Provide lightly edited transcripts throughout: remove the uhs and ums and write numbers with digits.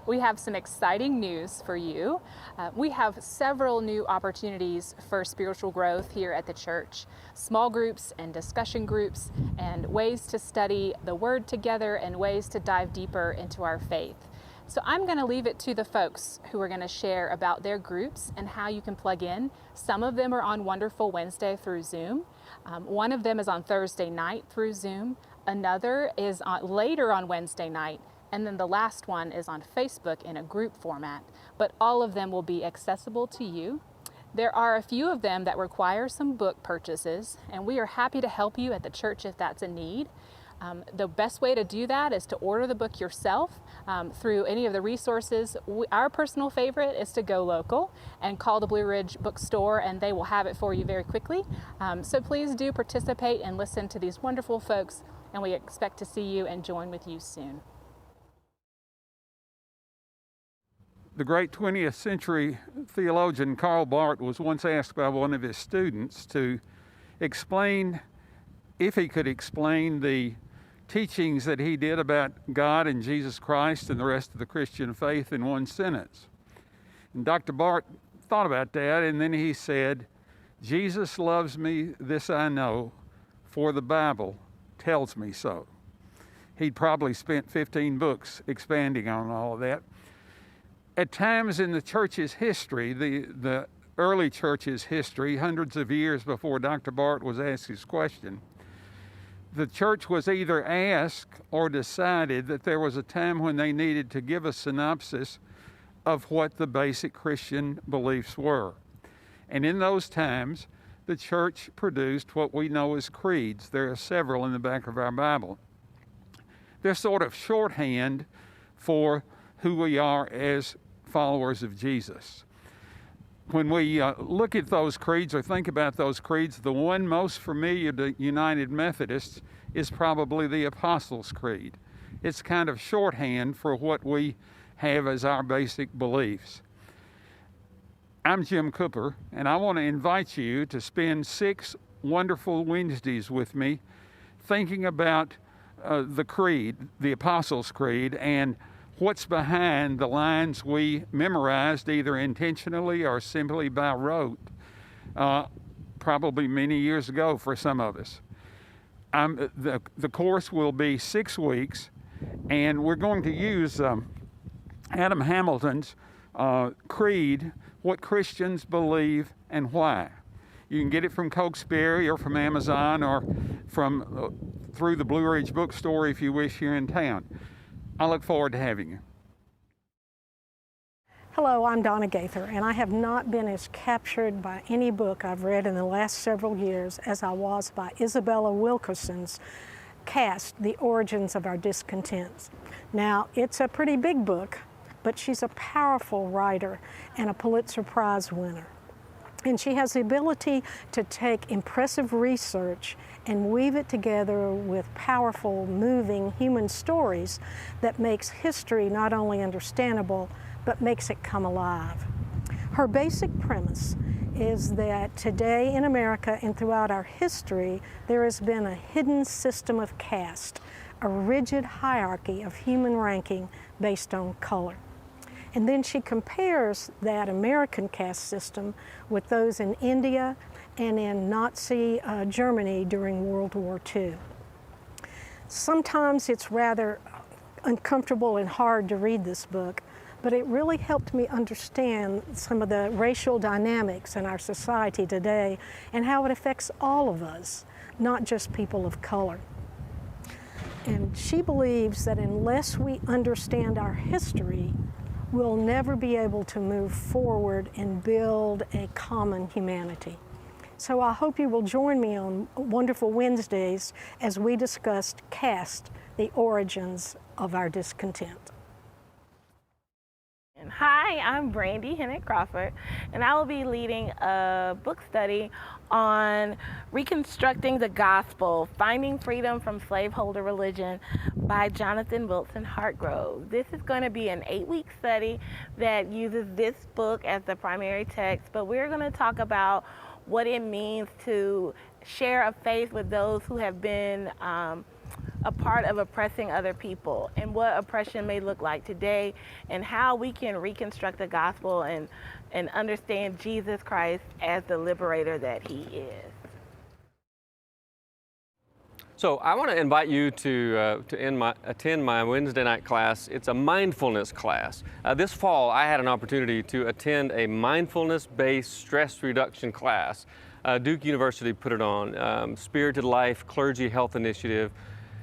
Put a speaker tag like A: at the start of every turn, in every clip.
A: We have some exciting news for you. We have several new opportunities for spiritual growth here at the church. Small groups and discussion groups, and ways to study the Word together, and ways to dive deeper into our faith. So I'm going to leave it to the folks who are going to share about their groups and how you can plug in. Some of them are on Wonderful Wednesday through Zoom. One of them is on Thursday night through Zoom. Another is later on Wednesday night. And then the last one is on Facebook in a group format. But all of them will be accessible to you. There are a few of them that require some book purchases, and we are happy to help you at the church if that's a need. The best way to do that is to order the book yourself through any of the resources. Our personal favorite is to go local and call the Blue Ridge bookstore, and they will have it for you very quickly. So please do participate and listen to these wonderful folks, and we expect to see you and join with you soon.
B: The great 20th century theologian Karl Barth was once asked by one of his students to explain, if he could explain, the teachings that he did about God and Jesus Christ and the rest of the Christian faith in one sentence. And Dr. Barth thought about that, and then he said, "Jesus loves me, this I know, for the Bible tells me so." He'd probably spent 15 books expanding on all of that. At times in the church's history, the early church's history, hundreds of years before Dr. Barth was asked his question, the church was either asked or decided that there was a time when they needed to give a synopsis of what the basic Christian beliefs were. And in those times, the church produced what we know as creeds. There are several in the back of our Bible. They're sort of shorthand for who we are as followers of Jesus. When we look at those creeds or think about those creeds, the one most familiar to United Methodists is probably the Apostles' Creed. It's kind of shorthand for what we have as our basic beliefs. I'm Jim Cooper, and I want to invite you to spend 6 wonderful Wednesdays with me thinking about the Creed, the Apostles' Creed, and what's behind the lines we memorized either intentionally or simply by rote, probably many years ago for some of us. The course will be 6 weeks, and we're going to use Adam Hamilton's Creed, What Christians Believe and Why. You can get it from Cokesbury or from Amazon or from through the Blue Ridge bookstore if you wish here in town. I look forward to having you.
C: Hello, I'm Donna Gaither, and I have not been as captured by any book I've read in the last several years as I was by Isabella Wilkerson's Cast, The Origins of Our Discontents. Now, it's a pretty big book, but she's a powerful writer and a Pulitzer Prize winner. And she has the ability to take impressive research and weave it together with powerful, moving human stories that makes history not only understandable, but makes it come alive. Her basic premise is that today in America and throughout our history, there has been a hidden system of caste, a rigid hierarchy of human ranking based on color. And then she compares that American caste system with those in India and in Nazi Germany during World War II. Sometimes it's rather uncomfortable and hard to read this book, but it really helped me understand some of the racial dynamics in our society today and how it affects all of us, not just people of color. And she believes that unless we understand our history, we'll never be able to move forward and build a common humanity. So I hope you will join me on Wonderful Wednesdays as we discuss Cast, The Origins of Our Discontent.
D: Hi, I'm Brandy Hennett Crawford, and I will be leading a book study on Reconstructing the Gospel, Finding Freedom from Slaveholder Religion by Jonathan Wilson Hartgrove. This is going to be an 8-week study that uses this book as the primary text, but we're going to talk about what it means to share a faith with those who have been a part of oppressing other people and what oppression may look like today and how we can reconstruct the gospel and understand Jesus Christ as the liberator that he is.
E: So I want to invite you to attend my Wednesday night class. It's a mindfulness class. This fall, I had an opportunity to attend a mindfulness-based stress reduction class. Duke University put it on, Spirited Life Clergy Health Initiative,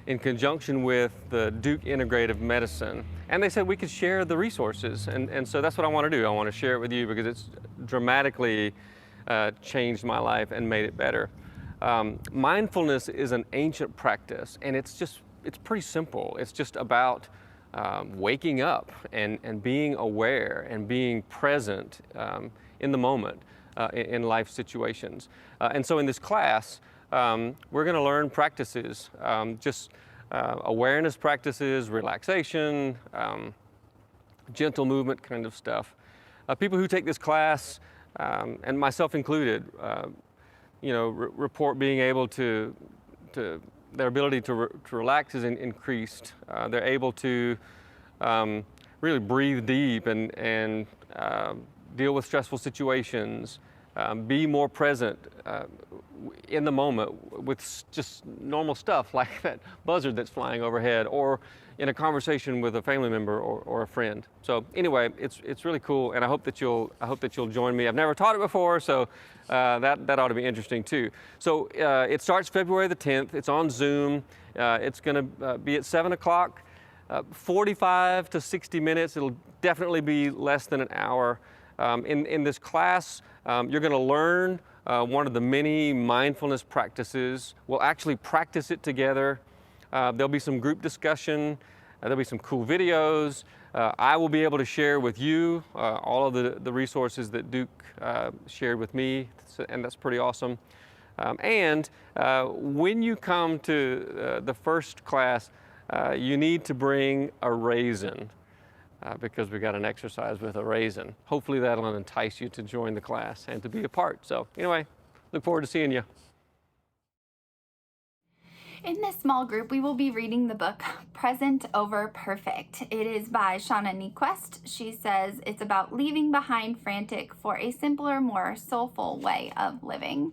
E: in conjunction with the Duke Integrative Medicine. And they said we could share the resources. And so that's what I want to do. I want to share it with you because it's dramatically changed my life and made it better. Mindfulness is an ancient practice, and it's pretty simple. It's just about waking up and being aware and being present in the moment in life situations. And so in this class, we're going to learn practices, awareness practices, relaxation, gentle movement kind of stuff. People who take this class, and myself included, report being able to their ability to relax is increased. They're able to really breathe deep and deal with stressful situations, be more present in the moment with just normal stuff like that buzzard that's flying overhead, or in a conversation with a family member or a friend. So anyway, it's really cool, and I hope that you'll join me. I've never taught it before, so that ought to be interesting too. So it starts February the 10th. It's on Zoom. It's going to be at 7 o'clock, 45 to 60 minutes. It'll definitely be less than an hour. In this class, you're going to learn one of the many mindfulness practices. We'll actually practice it together. There'll be some group discussion. There'll be some cool videos. I will be able to share with you all of the resources that Duke shared with me, and that's pretty awesome. And when you come to the first class, you need to bring a raisin because we got an exercise with a raisin. Hopefully that'll entice you to join the class and to be a part. So anyway, look forward to seeing you.
F: In this small group, we will be reading the book Present Over Perfect. It is by Shauna Niequist. She says it's about leaving behind frantic for a simpler, more soulful way of living.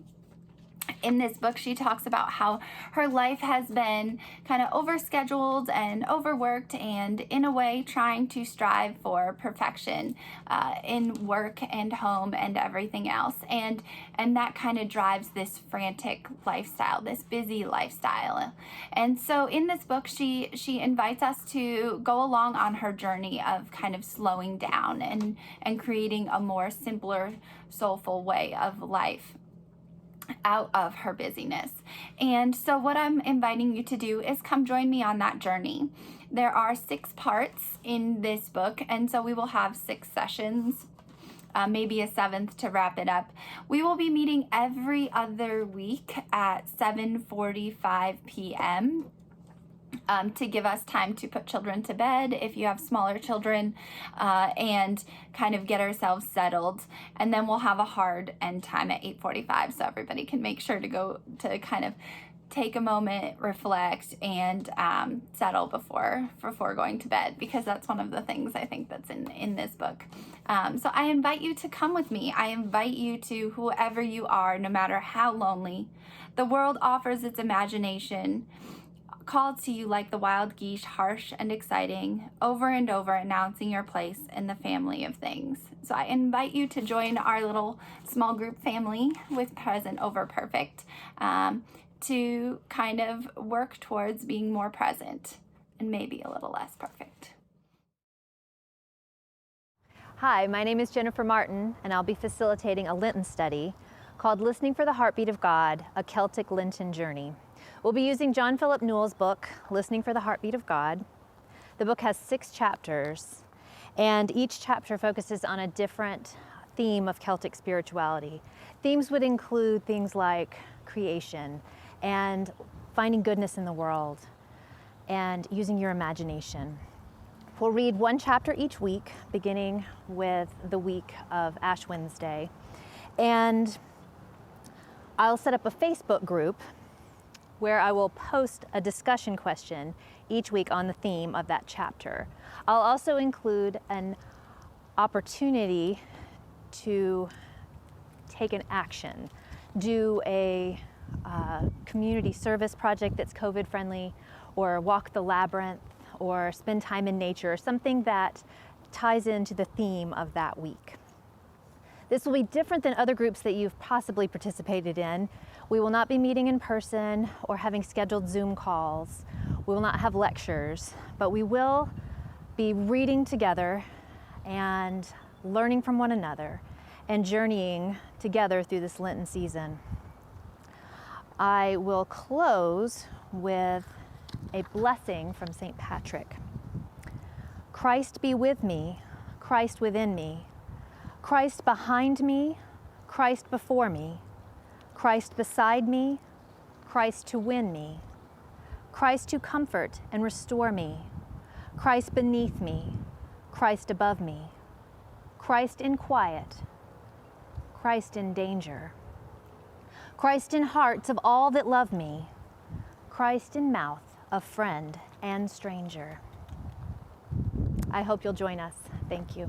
F: In this book, she talks about how her life has been kind of overscheduled and overworked, and in a way trying to strive for perfection in work and home and everything else. And that kind of drives this frantic lifestyle, this busy lifestyle. And so in this book, she invites us to go along on her journey of kind of slowing down and creating a more simpler, soulful way of life out of her busyness. And so what I'm inviting you to do is come join me on that journey. There are 6 parts in this book, and so we will have 6 sessions, maybe a 7th to wrap it up. We will be meeting every other week at 7:45 p.m. To give us time to put children to bed if you have smaller children, and kind of get ourselves settled. And then we'll have a hard end time at 8:45, so everybody can make sure to go to kind of take a moment, reflect, and settle before going to bed, because that's one of the things I think that's in this book. So I invite you to come with me. I invite you to, whoever you are, no matter how lonely, the world offers its imagination, called to you like the wild geese, harsh and exciting, over and over announcing your place in the family of things. So I invite you to join our little small group family with Present Over Perfect, to kind of work towards being more present and maybe a little less perfect.
G: Hi, my name is Jennifer Martin, and I'll be facilitating a Lenten study called Listening for the Heartbeat of God, a Celtic Lenten Journey. We'll be using John Philip Newell's book, Listening for the Heartbeat of God. The book has 6 chapters, and each chapter focuses on a different theme of Celtic spirituality. Themes would include things like creation and finding goodness in the world and using your imagination. We'll read 1 chapter each week, beginning with the week of Ash Wednesday. And I'll set up a Facebook group where I will post a discussion question each week on the theme of that chapter. I'll also include an opportunity to take an action, do a community service project that's COVID friendly, or walk the labyrinth, or spend time in nature, something that ties into the theme of that week. This will be different than other groups that you've possibly participated in. We will not be meeting in person or having scheduled Zoom calls. We will not have lectures, but we will be reading together and learning from one another and journeying together through this Lenten season. I will close with a blessing from St. Patrick. Christ be with me, Christ within me, Christ behind me, Christ before me, Christ beside me, Christ to win me, Christ to comfort and restore me, Christ beneath me, Christ above me, Christ in quiet, Christ in danger, Christ in hearts of all that love me, Christ in mouth of friend and stranger. I hope you'll join us. Thank you.